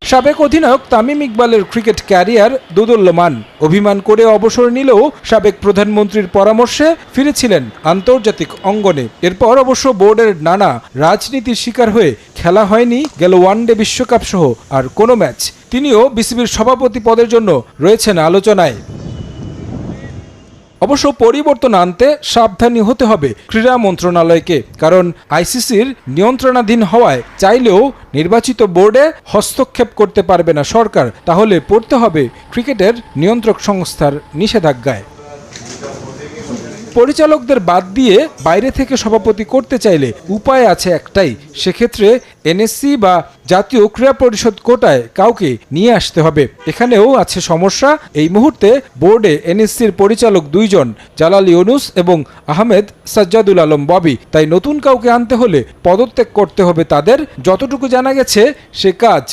সাবেক অধিনায়ক তামিম ইকবালের ক্রিকেট ক্যারিয়ার দোদুল্যমান। অভিমান করে অবসর নিলেও সাবেক প্রধানমন্ত্রীর পরামর্শে ফিরেছিলেন আন্তর্জাতিক অঙ্গনে। এরপর অবশ্য বোর্ডের নানা রাজনীতির শিকার হয়ে খেলা হয়নি গেল ওয়ানডে বিশ্বকাপ সহ আর কোনো ম্যাচ। তিনিও বিসিবির সভাপতি পদের জন্য রয়েছেন আলোচনায়। অবশ্য পরিবর্তন আনতে সাবধানী হতে হবে ক্রীড়া মন্ত্রণালয়কে, কারণ আইসিসির নিয়ন্ত্রণাধীন হওয়ায় চাইলেও নির্বাচিত বোর্ডে হস্তক্ষেপ করতে পারবে না সরকার। তাহলে পড়তে হবে ক্রিকেটের নিয়ন্ত্রক সংস্থার নিষেধাজ্ঞায়। পরিচালকদের বাদ দিয়ে বাইরে থেকে সভাপতি করতে চাইলে উপায় আছে একটাই, সেক্ষেত্রে এনএসসি বা জাতীয় ক্রীড়া পরিষদ কোটায় কাউকে নিয়ে আসতে হবে। এখানেও আছে সমস্যা। এই মুহূর্তে বোর্ডে এনএসসির পরিচালক দুইজন, জালাল ইউনুস এবং আহমেদ সাজ্জাদুল আলম ববি। তাই নতুন কাউকে আনতে হলে পদত্যাগ করতে হবে তাদের। যতটুকু জানা গেছে সে কাজ